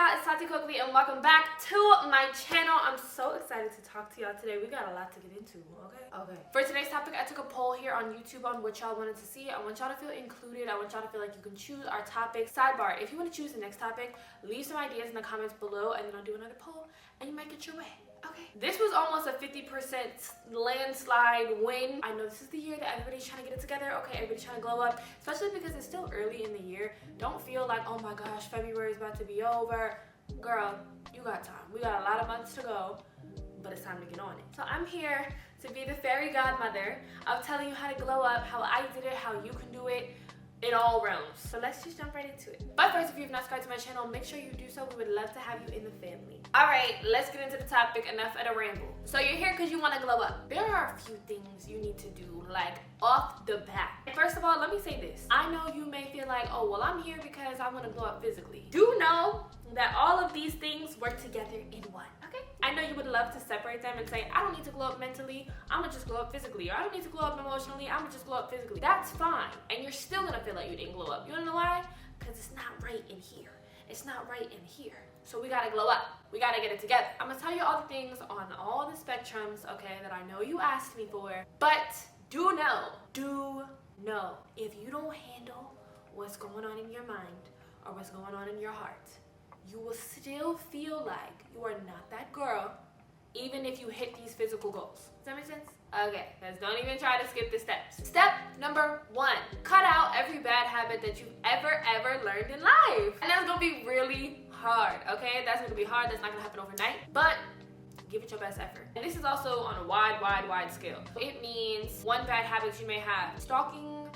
y'all, it's Taty and welcome back to my channel. I'm so excited to talk to y'all today. We got a lot to get into, okay? For today's topic, I took a poll here on YouTube on what y'all wanted to see. I want y'all to feel included. I want y'all to feel like you can choose our topic. Sidebar, if you want to choose the next topic, leave some ideas in the comments below and then I'll do another poll and you might get your way. Okay. This was almost a 50% landslide win. I know this is the year that everybody's trying to get it together. Okay, everybody's trying to glow up, especially because it's still early in the year. Don't feel like, oh my gosh, February is about to be over. Girl, you got time. We got a lot of months to go, but it's time to get on it. So I'm here to be the fairy godmother of telling you how to glow up, how I did it, how you can do it, in all realms. So let's just jump right into it. But first, if you've not subscribed to my channel, make sure you do so. We would love to have you in the family. All right, let's get into the topic. Enough of the ramble. So you're here because you want to glow up. There are a few things you need to do, like off the bat. First of all, let me say this. I know you may feel like, oh, well, I'm here because I want to glow up physically. Do know that all of these things work together in one, okay? I know you would love to separate them and say, I don't need to glow up mentally, I'm gonna just glow up physically. Or I don't need to glow up emotionally, I'm gonna just glow up physically. That's fine, and you're still gonna feel like you didn't glow up. You wanna know why? Because it's not right in here. It's not right in here. So we gotta glow up. We gotta get it together. I'm gonna tell you all the things on all the spectrums, okay, that I know you asked me for, but do know, if you don't handle what's going on in your mind or what's going on in your heart, you will still feel like you are not that girl, even if you hit these physical goals. Does that make sense? Okay, guys, don't even try to skip the steps. Step number 1, cut out every bad habit that you've ever learned in life. And that's gonna be really hard, okay? That's gonna be hard, that's not gonna happen overnight, but give it your best effort. And this is also on a wide scale. It means one bad habit you may have, stalking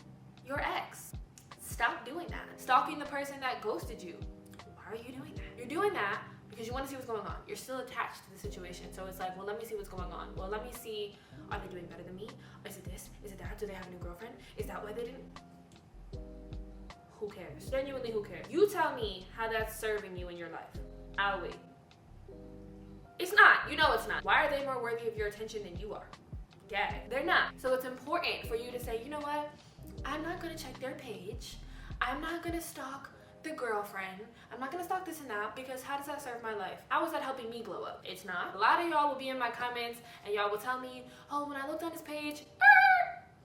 your ex. Stop doing that. Stalking the person that ghosted you. Why are you doing that? You're doing that because you want to see what's going on. You're still attached to the situation. So it's like, well, let me see what's going on. Well, let me see, are they doing better than me? Is it this? Is it that? Do they have a new girlfriend? Is that why they didn't? Who cares? Genuinely, who cares? You tell me how that's serving you in your life. I'll wait. It's not. You know it's not. Why are they more worthy of your attention than you are? Gag. They're not. So it's important for you to say, you know what? I'm not going to check their page. I'm not going to stalk the girlfriend. I'm not gonna stalk this and that because how does that serve my life? How is that helping me glow up? It's not. A lot of y'all will be in my comments and y'all will tell me, oh, when I looked on his page,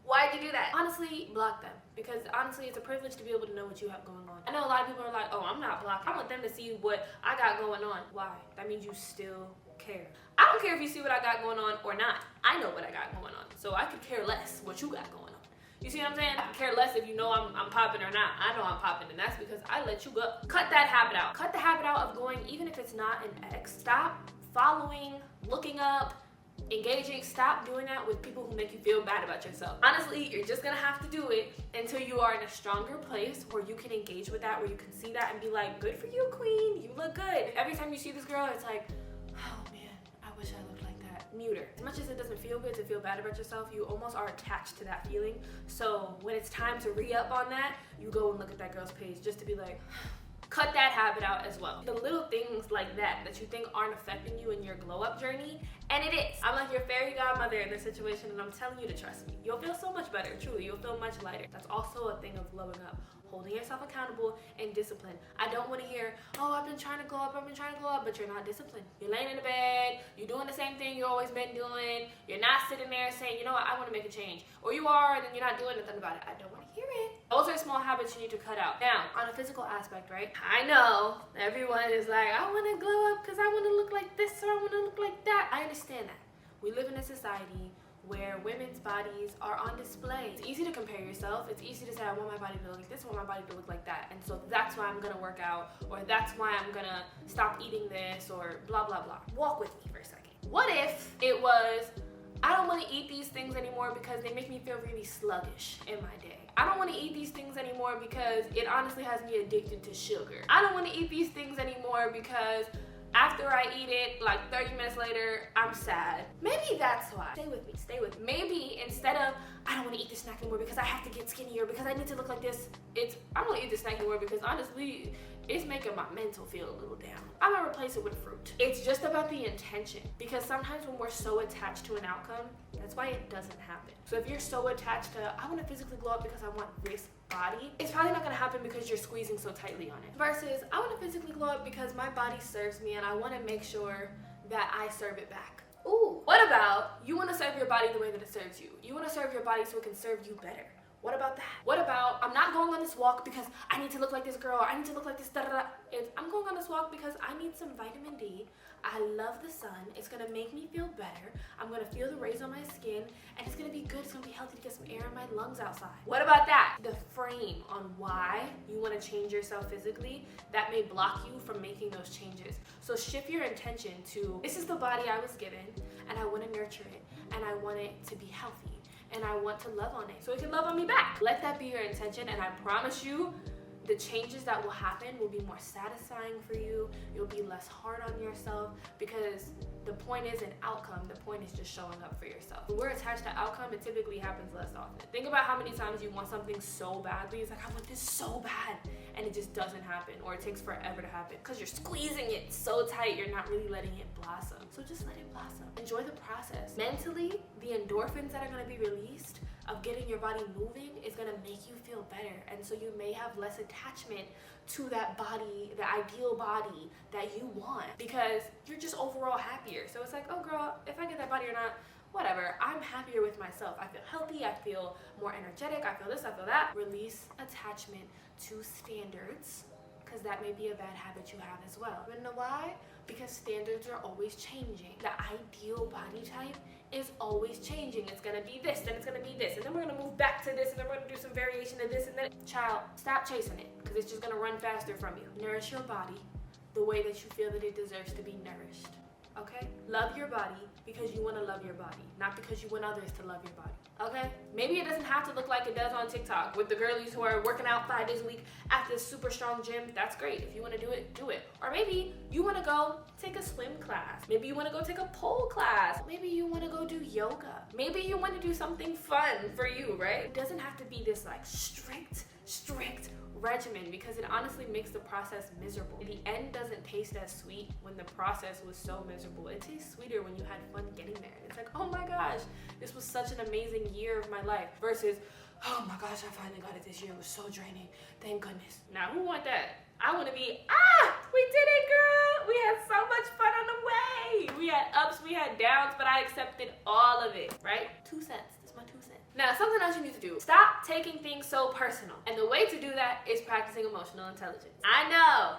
why'd you do that? Honestly, block them, because honestly it's a privilege to be able to know what you have going on. I know a lot of people are like, oh, I'm not blocking. I want them to see what I got going on. Why? That means you still care. I don't care if you see what I got going on or not. I know what I got going on, so I could care less what you got going on. You see what I'm saying? I could care less if you know I'm popping or not. I know I'm popping, and that's because I let you go. Cut that habit out. Cut the habit out of going, even if it's not an ex. Stop following, looking up, engaging. Stop doing that with people who make you feel bad about yourself. Honestly, you're just gonna have to do it until you are in a stronger place where you can engage with that, where you can see that and be like, good for you, queen. You look good. Every time you see this girl, it's like, oh man, I wish I looked like that. Mute her. As much as it doesn't feel good to feel bad about yourself, you almost are attached to that feeling. So when it's time to re-up on that, you go and look at that girl's page just to be like, cut that habit out as well. The little things like that you think aren't affecting you in your glow up journey, and it is. I'm like your fairy godmother in this situation, and I'm telling you to trust me. You'll feel so much better, truly. You'll feel much lighter. That's also a thing of glowing up. Holding yourself accountable and discipline. I don't want to hear, oh, I've been trying to glow up, but you're not disciplined. You're laying in the bed, you're doing the same thing you've always been doing, you're not sitting there saying, you know what, I want to make a change. Or you are, and then you're not doing nothing about it. I don't want to hear it. Those are small habits you need to cut out. Now, on a physical aspect, right? I know everyone is like, I want to glow up because I want to look like this or I want to look like that. I understand that. We live in a society where women's bodies are on display. It's easy to compare yourself. It's easy to say, I want my body to look like this, I want my body to look like that. And so that's why I'm gonna work out, or that's why I'm gonna stop eating this, or blah, blah, blah. Walk with me for a second. What if it was, I don't wanna eat these things anymore because they make me feel really sluggish in my day. I don't wanna eat these things anymore because it honestly has me addicted to sugar. I don't wanna eat these things anymore because after I eat it, like 30 minutes later, I'm sad. Maybe that's why. Stay with me, stay with me. Maybe instead of, I don't want to eat this snack anymore because I have to get skinnier, because I need to look like this, it's, I don't want to eat this snack anymore because honestly, it's making my mental feel a little down. I'm gonna replace it with fruit. It's just about the intention, because sometimes when we're so attached to an outcome, that's why it doesn't happen. So if you're so attached to, I want to physically glow up because I want this body, it's probably not gonna happen because you're squeezing so tightly on it. Versus, I want to physically glow up because my body serves me and I want to make sure that I serve it back. Ooh, what about you want to serve your body the way that it serves you? You want to serve your body so it can serve you better. What about that? What about, I'm not going on this walk because I need to look like this girl, or I need to look like this da-da-da. I'm going on this walk because I need some vitamin D. I love the sun. It's gonna make me feel better. I'm gonna feel the rays on my skin, and it's gonna be good. It's gonna be healthy to get some air in my lungs outside. What about that? The frame on why you wanna change yourself physically, that may block you from making those changes. So shift your intention to, this is the body I was given, and I wanna nurture it, and I want it to be healthy, and I want to love on it so it can love on me back. Let that be your intention, and I promise you, the changes that will happen will be more satisfying for you. You'll be less hard on yourself, because the point isn't outcome, the point is just showing up for yourself. When we're attached to outcome, it typically happens less often. Think about how many times you want something so badly, it's like, I want this so bad, and it just doesn't happen, or it takes forever to happen because you're squeezing it so tight, you're not really letting it blossom. So just let it blossom. Enjoy the process. Mentally, the endorphins that are gonna be released of getting your body moving is gonna make you feel better, and so you may have less attachment to that body, the ideal body that you want, because you're just overall happier. So it's like, oh girl, if I get that body or not, whatever, I'm happier with myself. I feel healthy, I feel more energetic, I feel this, I feel that. Release attachment to standards, because that may be a bad habit you have as well. You know why? Because standards are always changing. The ideal body type is always changing. It's gonna be this, then it's gonna be this, and then we're gonna move back to this, and then we're gonna do some variation of this, and then, child, stop chasing it, because it's just gonna run faster from you. Nourish your body the way that you feel that it deserves to be nourished, okay? Love your body because you wanna love your body, not because you want others to love your body, okay? Maybe it doesn't have to look like it does on TikTok with the girlies who are working out 5 days a week at this super strong gym. That's great. If you wanna do it, do it. Or maybe you wanna go take a swim class. Maybe you wanna go take a pole class. Maybe you wanna go do yoga. Maybe you wanna do something fun for you, right? It doesn't have to be this like strict regimen, because it honestly makes the process miserable. The end doesn't taste as sweet when the process was so miserable. It tastes sweeter when you had fun getting there. And it's like, oh my gosh, this was such an amazing year of my life, versus, oh my gosh, I finally got it this year. It was so draining. Thank goodness. Now, who want that? I want to be, we did it, girl. We had so much fun on the way. We had ups, we had downs, but I accepted all of it, right? 2 cents. That's my 2 cents. Now, something else you need to do. Stop taking things so personal. And the way to do that is practicing emotional intelligence. I know.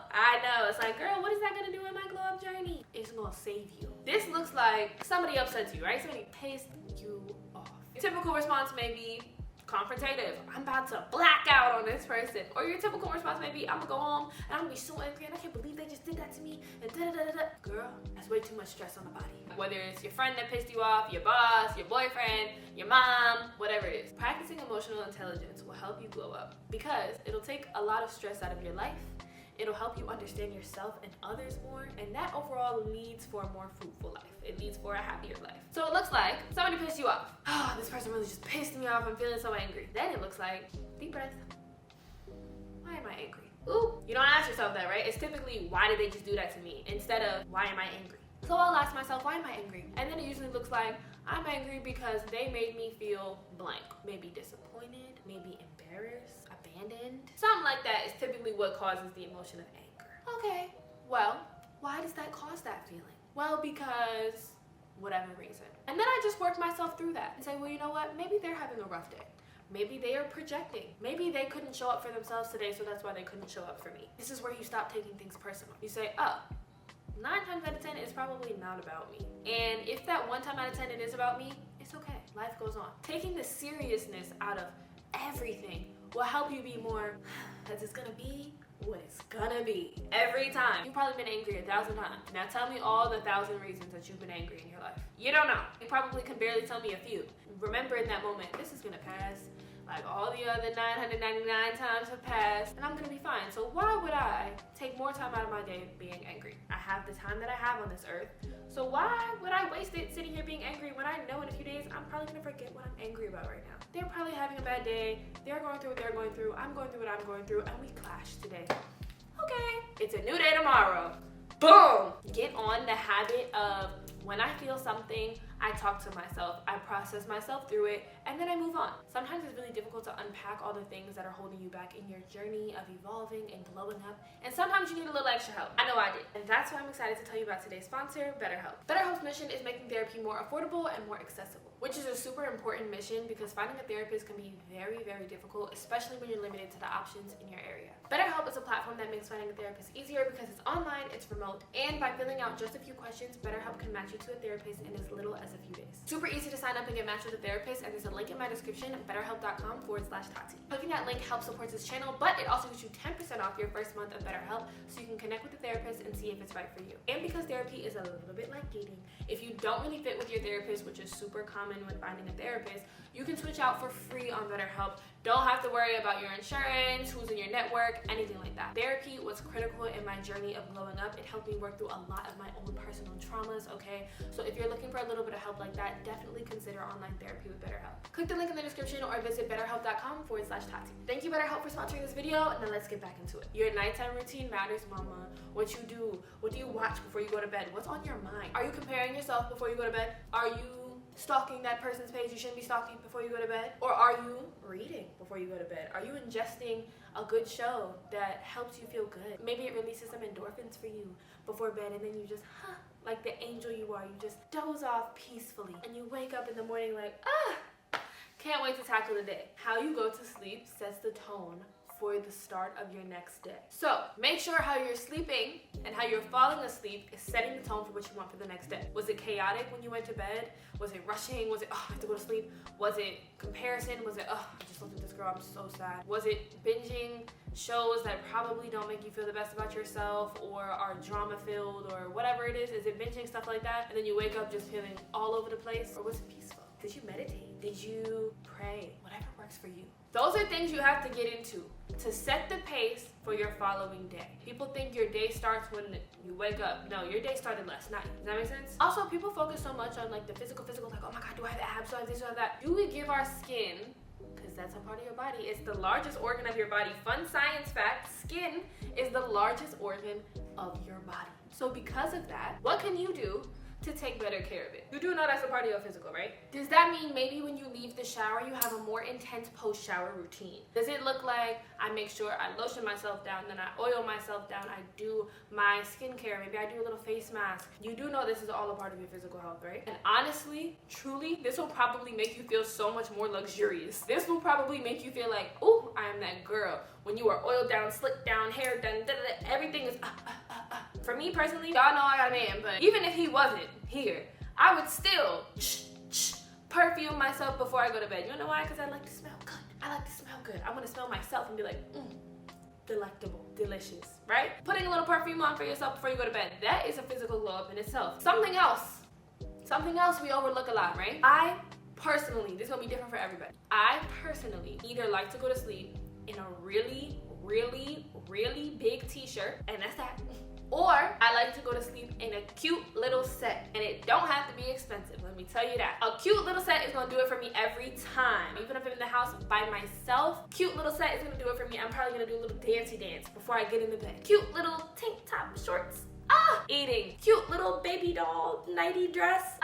It's like, girl, what is that gonna do in my glow up journey? It's gonna save you. This looks like somebody upsets you, right? Somebody pissed you off. Your typical response may be confrontative. I'm about to black out on this person. Or your typical response may be, I'm gonna go home and I'm gonna be so angry and I can't believe they just did that to me, and da-da-da-da-da. Girl, that's way too much stress on the body. Whether it's your friend that pissed you off, your boss, your boyfriend, your mom, whatever it is. Practicing emotional intelligence will help you glow up, because it'll take a lot of stress out of your life. It'll help you understand yourself and others more, and that overall leads for a more fruitful life. It leads for a happier life. So it looks like somebody pissed you off. Oh, this person really just pissed me off. I'm feeling so angry. Then it looks like, deep breath. Why am I angry? Ooh, you don't ask yourself that, right? It's typically, why did they just do that to me? Instead of, why am I angry? So I'll ask myself, why am I angry? And then it usually looks like, I'm angry because they made me feel blank. Maybe disappointed, maybe embarrassed, abandoned. Something like that is typically what causes the emotion of anger. Okay, well, why does that cause that feeling? Well, because whatever reason. And then I just work myself through that and say, well, you know what? Maybe they're having a rough day. Maybe they are projecting. Maybe they couldn't show up for themselves today, so that's why they couldn't show up for me. This is where you stop taking things personal. You say, oh, 9 times out of 10, it's probably not about me. And if that 1 time out of 10 it is about me, it's okay. Life goes on. Taking the seriousness out of everything will help you be more, because it's gonna be what it's gonna be every time. You've probably been angry 1,000 times. Now tell me all the 1,000 reasons that you've been angry in your life. You don't know. You probably can barely tell me a few. Remember in that moment, this is gonna pass. Like all the other 999 times have passed, and I'm gonna be fine. So why would I take more time out of my day being angry? I have the time that I have on this earth, so why would I waste it sitting here being angry when I know in a few days I'm probably gonna forget what I'm angry about right now? They're probably having a bad day. They're going through what they're going through. I'm going through what I'm going through, and we clash today. okay, it's a new day tomorrow. Boom! Get on the habit of when I feel something, I talk to myself, I process myself through it, and then I move on. Sometimes it's really difficult to unpack all the things that are holding you back in your journey of evolving and glowing up, and sometimes you need a little extra help. I know I did. And that's why I'm excited to tell you about today's sponsor, BetterHelp. BetterHelp's mission is making therapy more affordable and more accessible, which is a super important mission because finding a therapist can be very, very difficult, especially when you're limited to the options in your area. BetterHelp is a platform that makes finding a therapist easier because it's online, it's remote, and by filling out just a few questions, BetterHelp can match you to a therapist in as little as a few days. Super easy to sign up and get matched with a therapist, and there's a link in my description, betterhelp.com/Taty. Clicking that link helps support this channel, but it also gives you 10% off your first month of BetterHelp so you can connect with a therapist and see if it's right for you. And because therapy is a little bit like dating, if you don't really fit with your therapist, which is super common when finding a therapist, you can switch out for free on BetterHelp. Don't have to worry about your insurance, who's in your network, anything like that. Therapy was critical in my journey of glowing up. It helped me work through a lot of my own personal traumas, okay? So if you're looking for a little bit of help like that, definitely consider online therapy with BetterHelp. Click the link in the description or visit betterhelp.com/Taty. Thank you, BetterHelp, for sponsoring this video. Now let's get back into it. Your nighttime routine matters, mama. What you do, what do you watch before you go to bed? What's on your mind? Are you comparing yourself before you go to bed? Are you stalking that person's page you shouldn't be stalking before you go to bed? Or are you reading before you go to bed? Are you ingesting a good show that helps you feel good? Maybe it releases some endorphins for you before bed, and then you just, like the angel you are, you just doze off peacefully, and you wake up in the morning like, can't wait to tackle the day. How you go to sleep sets the tone for the start of your next day. So make sure how you're sleeping and how you're falling asleep is setting the tone for what you want for the next day. Was it chaotic when you went to bed? Was it rushing? Was it, I have to go to sleep? Was it comparison? Was it, I just looked at this girl, I'm so sad? Was it binging shows that probably don't make you feel the best about yourself or are drama filled or whatever it is? Is it binging stuff like that and then you wake up just feeling all over the place? Or was it peaceful? Did you meditate? Did you pray? Whatever works for you. Those are things you have to get into to set the pace for your following day. People think your day starts when you wake up. No, your day started last night. Does that make sense? Also, people focus so much on like the physical, like, oh my God, do I have abs? Do I have this? Do I have that? Do we give our skin, because that's a part of your body, it's the largest organ of your body. Fun science fact, skin is the largest organ of your body. So because of that, what can you do to take better care of it? You do know that's a part of your physical, right? Does that mean maybe when you leave the shower, you have a more intense post-shower routine? Does it look like I make sure I lotion myself down, then I oil myself down, I do my skincare, maybe I do a little face mask? You do know this is all a part of your physical health, right? And honestly, truly, this will probably make you feel so much more luxurious. This will probably make you feel like, oh, I am that girl. When you are oiled down, slicked down, hair done, everything is For me personally, y'all know I got a man, but even if he wasn't here, I would still perfume myself before I go to bed. You know why? Because I like to smell good. I like to smell good. I want to smell myself and be like, delectable, delicious, right? Putting a little perfume on for yourself before you go to bed, that is a physical glow up in itself. Something else we overlook a lot, right? I personally, this is gonna be different for everybody. I personally either like to go to sleep in a really, really, really big t-shirt, and that's that. Or I like to go to sleep in a cute little set, and it don't have to be expensive, let me tell you that. A cute little set is gonna do it for me every time. Even if I'm in the house by myself, cute little set is gonna do it for me. I'm probably gonna do a little dancey dance before I get in the bed. Cute little tank top shorts. Eating. Cute little baby doll nighty dress.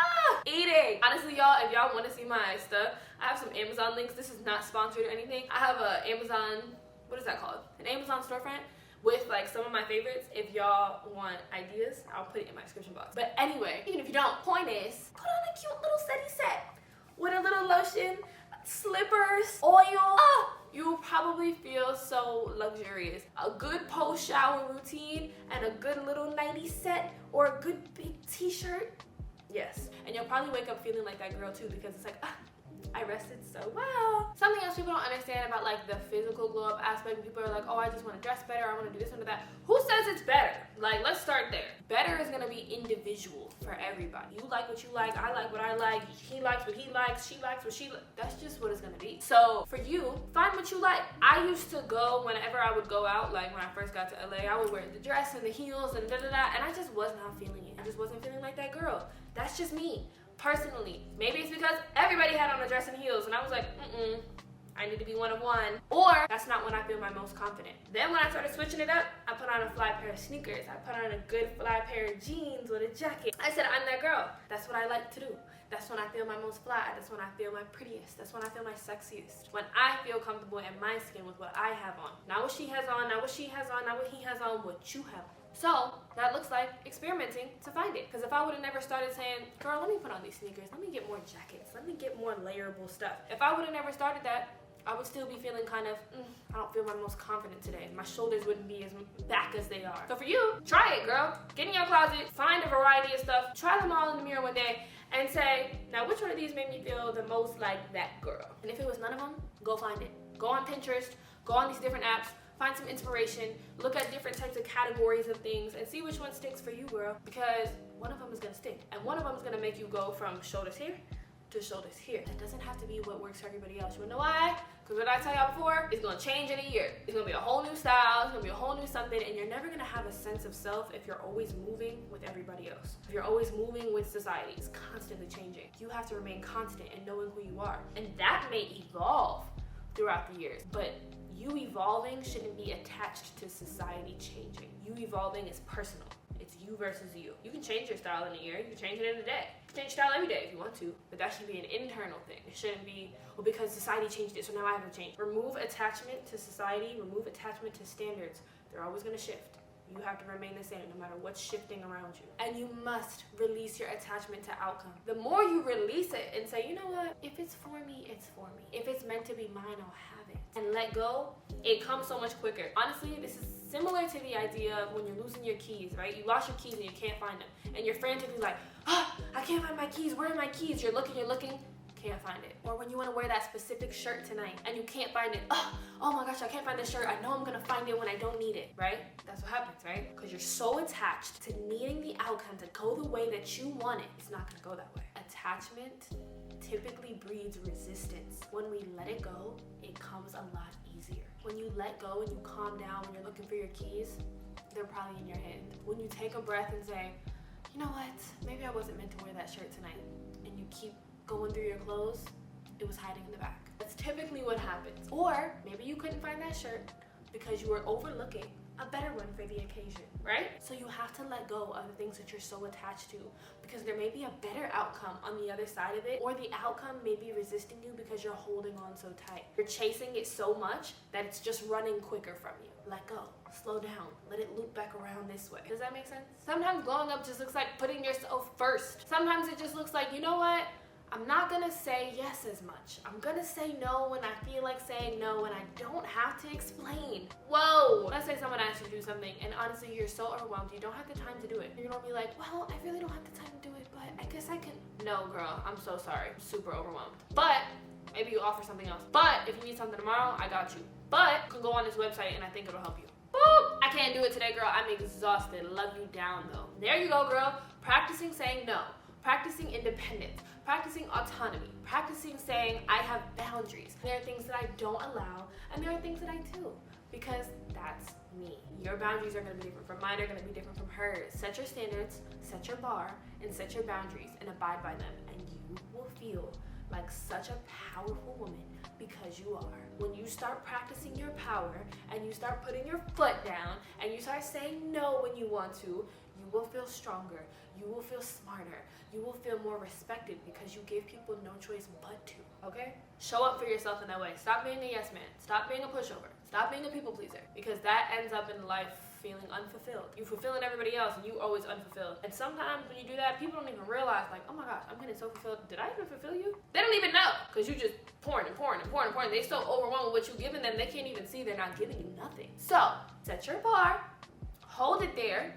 Eating. Honestly, y'all, if y'all want to see my stuff, I have some Amazon links. This is not sponsored or anything. I have a Amazon, what is that called? An Amazon storefront with like some of my favorites. If y'all want ideas, I'll put it in my description box. But anyway, even if you don't, point is, put on a cute little steady set with a little lotion, slippers, oil. You'll probably feel so luxurious. A good post-shower routine and a good little nighty set or a good big t-shirt. Yes. And you'll probably wake up feeling like that girl too, because it's like, I rested so well. Something else people don't understand about like the physical glow up aspect, people are like, oh, I just want to dress better, I want to do this and that. Who says it's better? Like, let's start there. Better is going to be individual for everybody. You like what you like, I like what I like, he likes what he likes, she likes what she likes. That's just what it's going to be. So for you, find what you like. I used to go, whenever I would go out, like when I first got to LA, I would wear the dress and the heels and and I just was not feeling it. I just wasn't feeling like that girl. That's just me. Personally, maybe it's because everybody had on a dress and heels and I was like, I need to be one of one. Or that's not when I feel my most confident. Then when I started switching it up, I put on a fly pair of sneakers. I put on a good fly pair of jeans with a jacket. I said, I'm that girl. That's what I like to do. That's when I feel my most fly. That's when I feel my prettiest. That's when I feel my sexiest. When I feel comfortable in my skin with what I have on. Not what she has on, not what she has on, not what he has on, what you have on. So that looks like experimenting to find it. Because if I would have never started saying, girl, let me put on these sneakers, let me get more jackets, let me get more layerable stuff. If I would have never started that, I would still be feeling kind of, I don't feel my most confident today. My shoulders wouldn't be as back as they are. So for you, try it, girl. Get in your closet, find a variety of stuff, try them all in the mirror one day, and say, now which one of these made me feel the most like that girl? And if it was none of them, go find it. Go on Pinterest, go on these different apps, find some inspiration, look at different types of categories of things, and see which one sticks for you, girl. Because one of them is gonna stick, and one of them is gonna make you go from shoulders here to shoulders here. That doesn't have to be what works for everybody else. You wanna know why? Because what I tell y'all before, it's gonna change in a year. It's gonna be a whole new style, it's gonna be a whole new something, and you're never gonna have a sense of self if you're always moving with everybody else. If you're always moving with society, it's constantly changing. You have to remain constant in knowing who you are. And that may evolve throughout the years, but you evolving shouldn't be attached to society changing. You evolving is personal. It's you versus you. You can change your style in a year, you can change it in a day. You can change style every day if you want to, but that should be an internal thing. It shouldn't be, well, because society changed it, so now I have to change. Remove attachment to society, remove attachment to standards. They're always gonna shift. You have to remain the same no matter what's shifting around you. And you must release your attachment to outcome. The more you release it and say, you know what, if it's for me, it's for me. If it's meant to be mine, I'll have it. And let go, it comes so much quicker. Honestly, this is similar to the idea of when you're losing your keys, right? You lost your keys and you can't find them. And you're frantically like, I can't find my keys, where are my keys? You're looking, can't find it. Or when you want to wear that specific shirt tonight and you can't find it. Oh my gosh, I can't find this shirt. I know I'm gonna find it when I don't need it, right? That's what happens, right? Because you're so attached to needing the outcome to go the way that you want it. It's not gonna go that way. Attachment typically breeds resistance. When we let it go, it comes a lot easier. When you let go and you calm down when you're looking for your keys, they're probably in your hand. When you take a breath and say, you know what, maybe I wasn't meant to wear that shirt tonight, and you keep going through your clothes, it was hiding in the back. That's typically what happens. Or maybe you couldn't find that shirt because you were overlooking a better one for the occasion, right? So you have to let go of the things that you're so attached to, because there may be a better outcome on the other side of it, or the outcome may be resisting you because you're holding on so tight. You're chasing it so much that it's just running quicker from you. Let go, slow down, let it loop back around this way. Does that make sense? Sometimes glowing up just looks like putting yourself first. Sometimes it just looks like, you know what? I'm not gonna say yes as much. I'm gonna say no when I feel like saying no, and I don't have to explain. Whoa! Let's say someone asks you to do something, and honestly, you're so overwhelmed, you don't have the time to do it. You're gonna be like, well, I really don't have the time to do it, but I guess I can. No, girl, I'm so sorry. I'm super overwhelmed. But maybe you offer something else. But if you need something tomorrow, I got you. But you can go on this website, and I think it'll help you. Boop! I can't do it today, girl. I'm exhausted. Love you down, though. There you go, girl. Practicing saying no. Practicing independence, practicing autonomy, practicing saying I have boundaries. There are things that I don't allow, and there are things that I do, because that's me. Your boundaries are gonna be different from mine, are gonna be different from hers. Set your standards, set your bar, and set your boundaries, and abide by them, and you will feel like such a powerful woman, because you are. When you start practicing your power, and you start putting your foot down, and you start saying no when you want to, you will feel stronger, you will feel smarter, you will feel more respected, because you give people no choice but to, okay? Show up for yourself in that way. Stop being a yes man. Stop being a pushover. Stop being a people pleaser, because that ends up in life feeling unfulfilled. You fulfilling everybody else, and you always unfulfilled. And sometimes when you do that, people don't even realize, like, oh my gosh, I'm getting so fulfilled. Did I even fulfill you? They don't even know, because you just pouring and pouring and pouring and pouring. They're so overwhelmed with what you're giving them, they can't even see they're not giving you nothing. So, set your bar, hold it there,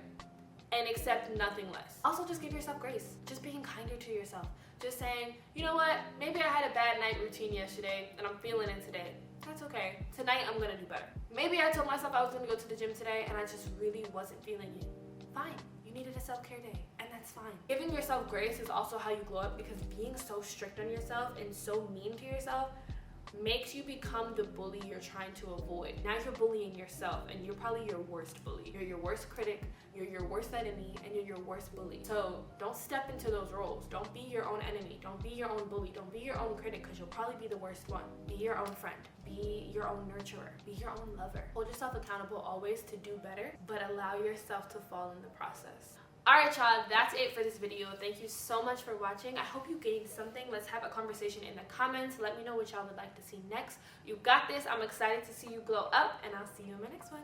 and accept nothing less. Also, just give yourself grace. Just being kinder to yourself. Just saying, you know what? Maybe I had a bad night routine yesterday, and I'm feeling it today. That's okay. Tonight, I'm gonna do better. Maybe I told myself I was gonna go to the gym today, and I just really wasn't feeling it. Fine. You needed a self-care day, and that's fine. Giving yourself grace is also how you glow up, because being so strict on yourself and so mean to yourself makes you become the bully you're trying to avoid. Now you're bullying yourself, and you're probably your worst bully. You're your worst critic, you're your worst enemy, and you're your worst bully. So don't step into those roles. Don't be your own enemy. Don't be your own bully. Don't be your own critic, because you'll probably be the worst one. Be your own friend. Be your own nurturer. Be your own lover. Hold yourself accountable always to do better, but allow yourself to fall in the process. Alright y'all, that's it for this video. Thank you so much for watching. I hope you gained something. Let's have a conversation in the comments. Let me know what y'all would like to see next. You got this. I'm excited to see you glow up, and I'll see you in my next one.